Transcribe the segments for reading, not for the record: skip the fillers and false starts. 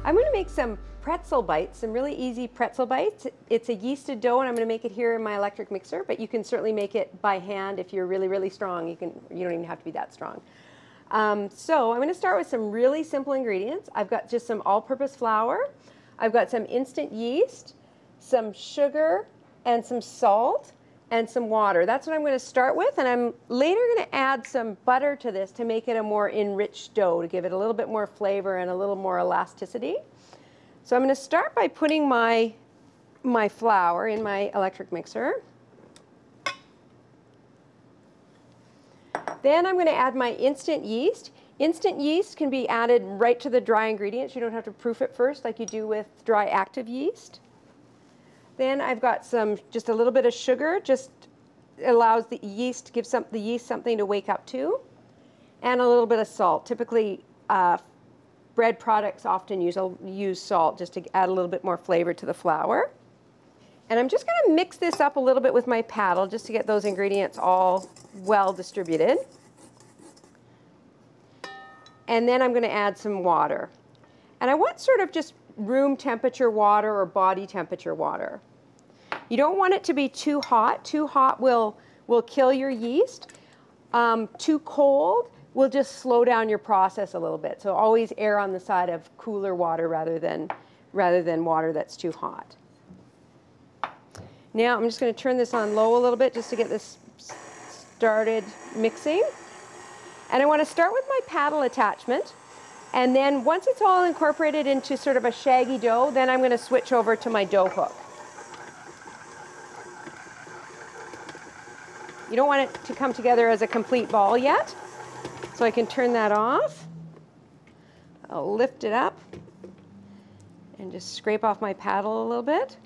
I'm going to make some pretzel bites, some really easy pretzel bites. It's a yeasted dough, and I'm going to make it here in my electric mixer, but you can certainly make it by hand if you're really, really strong. You don't even have to be that strong. So I'm going to start with some really simple ingredients. I've got just some all-purpose flour. I've got some instant yeast, some sugar, and some salt, and some water. That's what I'm going to start with, and I'm later going to add some butter to this to make it a more enriched dough, to give it a little bit more flavor and a little more elasticity. So I'm going to start by putting my flour in my electric mixer. Then I'm going to add my instant yeast. Instant yeast can be added right to the dry ingredients. You don't have to proof it first like you do with dry active yeast. Then I've got just a little bit of sugar, just allows the yeast, gives the yeast something to wake up to, and a little bit of salt. Typically, bread products often use salt just to add a little bit more flavor to the flour. And I'm just going to mix this up a little bit with my paddle just to get those ingredients all well distributed. And then I'm going to add some water. And I want sort of just room temperature water or body temperature water. You don't want it to be too hot. Too hot will kill your yeast. Too cold will just slow down your process a little bit. So always err on the side of cooler water rather than water that's too hot. Now I'm just going to turn this on low a little bit just to get this started mixing. And I want to start with my paddle attachment. And then once it's all incorporated into sort of a shaggy dough, then I'm going to switch over to my dough hook. You don't want it to come together as a complete ball yet, so I can turn that off. I'll lift it up and just scrape off my paddle a little bit.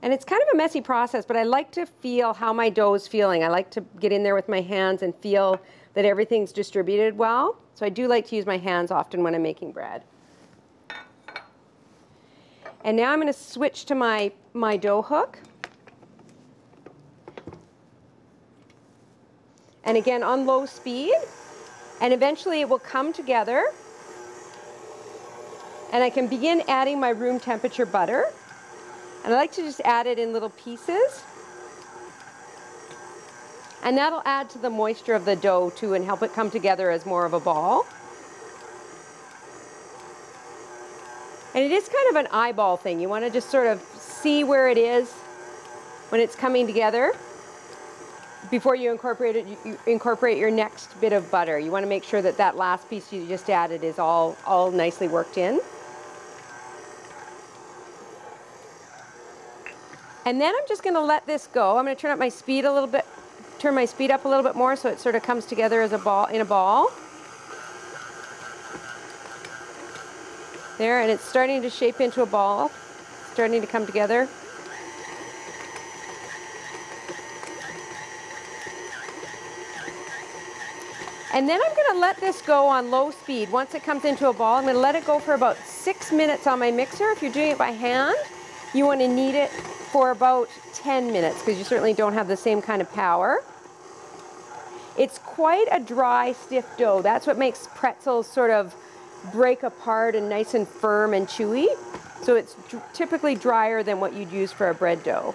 And it's kind of a messy process, but I like to feel how my dough is feeling. I like to get in there with my hands and feel that everything's distributed well. So I do like to use my hands often when I'm making bread. And now I'm going to switch to my dough hook. And again, on low speed. And eventually it will come together. And I can begin adding my room temperature butter. And I like to just add it in little pieces. And that'll add to the moisture of the dough too and help it come together as more of a ball. And it is kind of an eyeball thing. You want to just sort of see where it is when it's coming together before you incorporate it. You incorporate your next bit of butter. You want to make sure that that last piece you just added is all nicely worked in. And then I'm just going to let this go. I'm going to turn up my speed a little bit, turn my speed up a little bit more so it sort of comes together as a ball, in a ball. There, and it's starting to shape into a ball, starting to come together. And then I'm going to let this go on low speed. Once it comes into a ball, I'm going to let it go for about 6 minutes on my mixer. If you're doing it by hand, you want to knead it for about 10 minutes because you certainly don't have the same kind of power. It's quite a dry, stiff dough. That's what makes pretzels sort of break apart and nice and firm and chewy. So it's typically drier than what you'd use for a bread dough.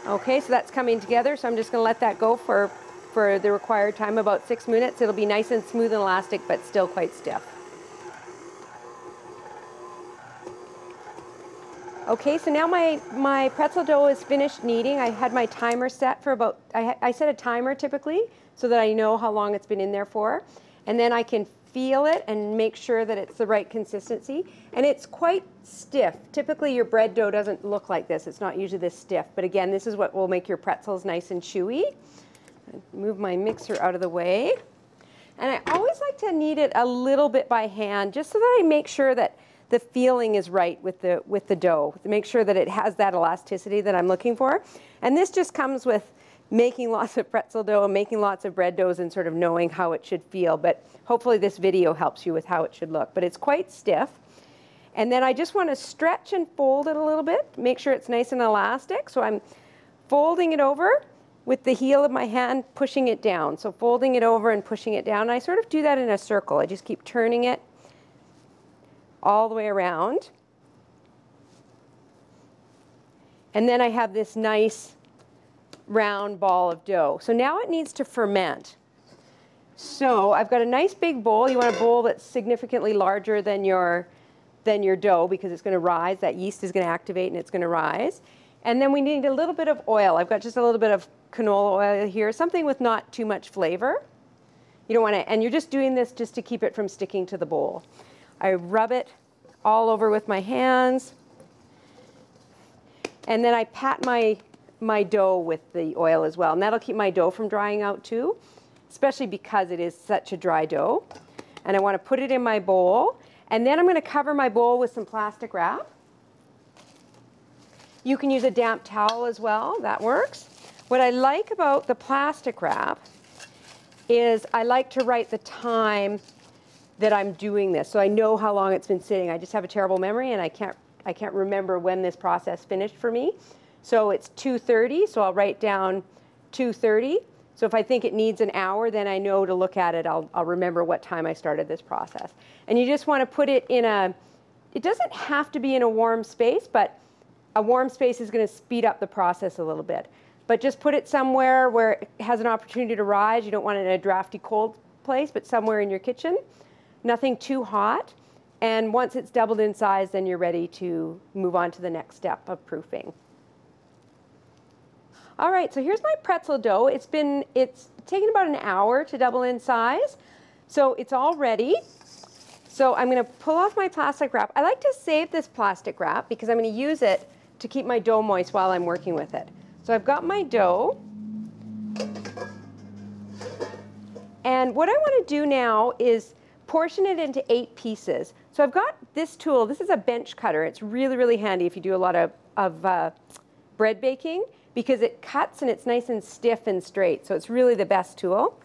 Okay, so that's coming together. So I'm just going to let that go for the required time, about 6 minutes. It'll be nice and smooth and elastic, but still quite stiff. Okay, so now my pretzel dough is finished kneading. I had my timer set for about, I set a timer typically so that I know how long it's been in there for. And then I can feel it and make sure that it's the right consistency. And it's quite stiff. Typically your bread dough doesn't look like this. It's not usually this stiff. But again, this is what will make your pretzels nice and chewy. Move my mixer out of the way. And I always like to knead it a little bit by hand just so that I make sure that the feeling is right with the dough, to make sure that it has that elasticity that I'm looking for. And this just comes with making lots of pretzel dough and making lots of bread doughs and sort of knowing how it should feel. But hopefully this video helps you with how it should look. But it's quite stiff. And then I just want to stretch and fold it a little bit, make sure it's nice and elastic. So I'm folding it over with the heel of my hand, pushing it down. So folding it over and pushing it down. And I sort of do that in a circle. I just keep turning it all the way around. And then I have this nice round ball of dough. So now it needs to ferment. So I've got a nice big bowl. You want a bowl that's significantly larger than your dough because it's going to rise. That yeast is going to activate and it's going to rise. And then we need a little bit of oil. I've got just a little bit of canola oil here, something with not too much flavor. You don't want to, and you're just doing this just to keep it from sticking to the bowl. I rub it all over with my hands. And then I pat my dough with the oil as well. And that'll keep my dough from drying out too, especially because it is such a dry dough. And I want to put it in my bowl. And then I'm going to cover my bowl with some plastic wrap. You can use a damp towel as well. That works. What I like about the plastic wrap is I like to write the time that I'm doing this, so I know how long it's been sitting. I just have a terrible memory, and I can't remember when this process finished for me. So it's 2:30, so I'll write down 2:30. So if I think it needs an hour, then I know to look at it. I'll remember what time I started this process. And you just want to put it in a, it doesn't have to be in a warm space, but a warm space is going to speed up the process a little bit. But just put it somewhere where it has an opportunity to rise. You don't want it in a drafty cold place, but somewhere in your kitchen. Nothing too hot. And once it's doubled in size, then you're ready to move on to the next step of proofing. All right, so here's my pretzel dough. It's taken about an hour to double in size. So it's all ready. So I'm going to pull off my plastic wrap. I like to save this plastic wrap because I'm going to use it to keep my dough moist while I'm working with it. So I've got my dough. And what I want to do now is portion it into 8 pieces. So I've got this tool. This is a bench cutter. It's really, really handy if you do a lot of bread baking because it cuts and it's nice and stiff and straight. So it's really the best tool.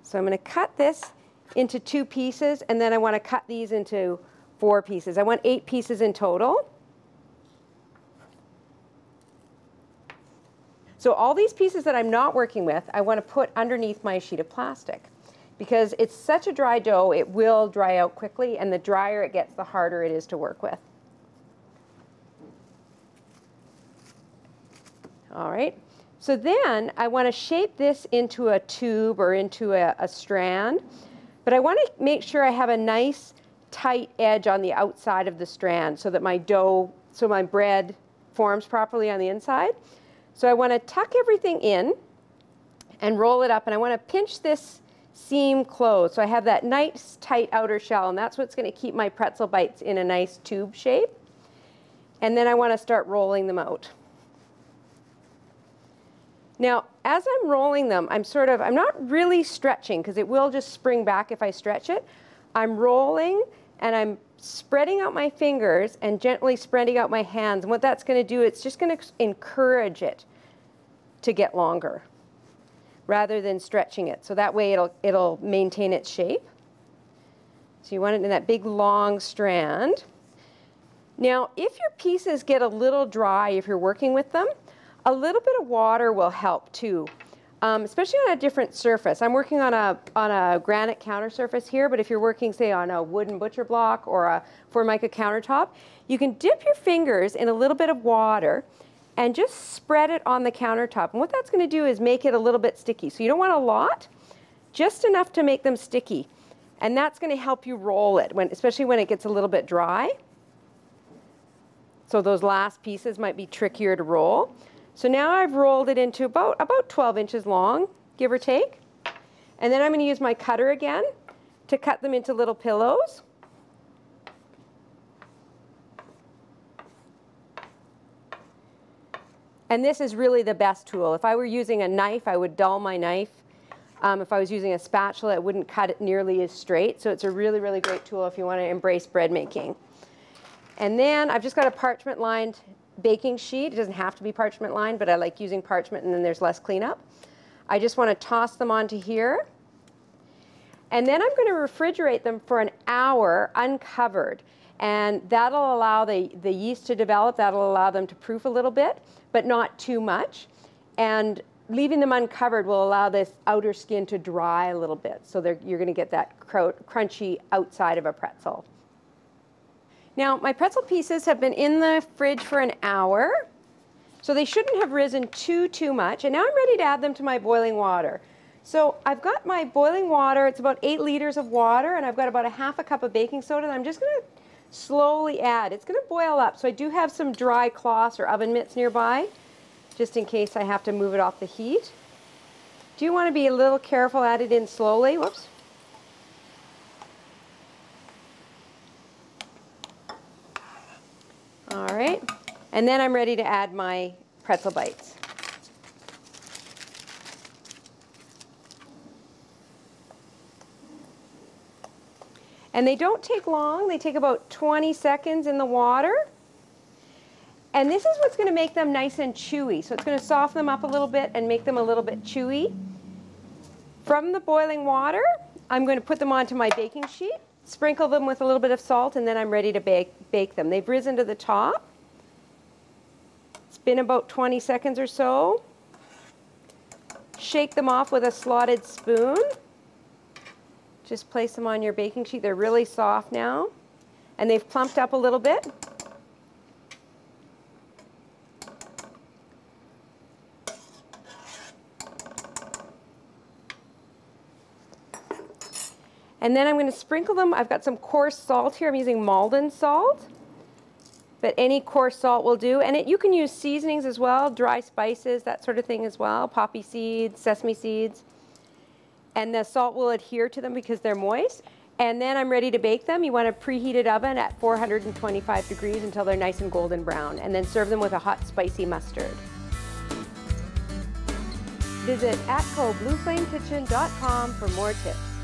So I'm going to cut this into 2 pieces, and then I want to cut these into 4 pieces. I want 8 pieces in total. So all these pieces that I'm not working with, I want to put underneath my sheet of plastic. Because it's such a dry dough, it will dry out quickly, and the drier it gets, the harder it is to work with. All right, so then I want to shape this into a tube or into a strand, but I want to make sure I have a nice tight edge on the outside of the strand so that my dough, so my bread forms properly on the inside. So I want to tuck everything in and roll it up, and I want to pinch this seam closed. So I have that nice tight outer shell, and that's what's going to keep my pretzel bites in a nice tube shape. And then I want to start rolling them out. Now, as I'm rolling them, I'm not really stretching because it will just spring back if I stretch it. I'm rolling and I'm spreading out my fingers and gently spreading out my hands. And what that's going to do, it's just going to encourage it to get longer rather than stretching it. So that way it'll maintain its shape. So you want it in that big long strand. Now, if your pieces get a little dry, if you're working with them, a little bit of water will help too, especially on a different surface. I'm working on a granite counter surface here, but if you're working, say, on a wooden butcher block or a Formica countertop, you can dip your fingers in a little bit of water and just spread it on the countertop. And what that's going to do is make it a little bit sticky. So you don't want a lot, just enough to make them sticky. And that's going to help you roll it, especially when it gets a little bit dry. So those last pieces might be trickier to roll. So now I've rolled it into about 12 inches long, give or take. And then I'm going to use my cutter again to cut them into little pillows. And this is really the best tool. If I were using a knife, I would dull my knife. If I was using a spatula, it wouldn't cut it nearly as straight. So it's a really, really great tool if you want to embrace bread making. And then I've just got a parchment-lined baking sheet. It doesn't have to be parchment lined, but I like using parchment and then there's less cleanup. I just want to toss them onto here. And then I'm going to refrigerate them for an hour uncovered. And that'll allow the yeast to develop. That'll allow them to proof a little bit, but not too much. And leaving them uncovered will allow this outer skin to dry a little bit. So you're going to get that crunchy outside of a pretzel. Now, my pretzel pieces have been in the fridge for an hour. So they shouldn't have risen too much. And now I'm ready to add them to my boiling water. So I've got my boiling water. It's about 8 liters of water. And I've got about a half a cup of baking soda. And I'm just going to slowly add. It's going to boil up. So I do have some dry cloths or oven mitts nearby, just in case I have to move it off the heat. Do you want to be a little careful, add it in slowly. Whoops. All right. And then I'm ready to add my pretzel bites. And they don't take long. They take about 20 seconds in the water. And this is what's going to make them nice and chewy. So it's going to soften them up a little bit and make them a little bit chewy. From the boiling water, I'm going to put them onto my baking sheet, sprinkle them with a little bit of salt, and then I'm ready to bake them. They've risen to the top. It's been about 20 seconds or so. Shake them off with a slotted spoon. Just place them on your baking sheet. They're really soft now, and they've plumped up a little bit. And then I'm going to sprinkle them. I've got some coarse salt here. I'm using Malden salt, but any coarse salt will do. And you can use seasonings as well, dry spices, that sort of thing as well, poppy seeds, sesame seeds. And the salt will adhere to them because they're moist. And then I'm ready to bake them. You want a preheated oven at 425 degrees until they're nice and golden brown. And then serve them with a hot, spicy mustard. Visit atcoblueflamekitchen.com for more tips.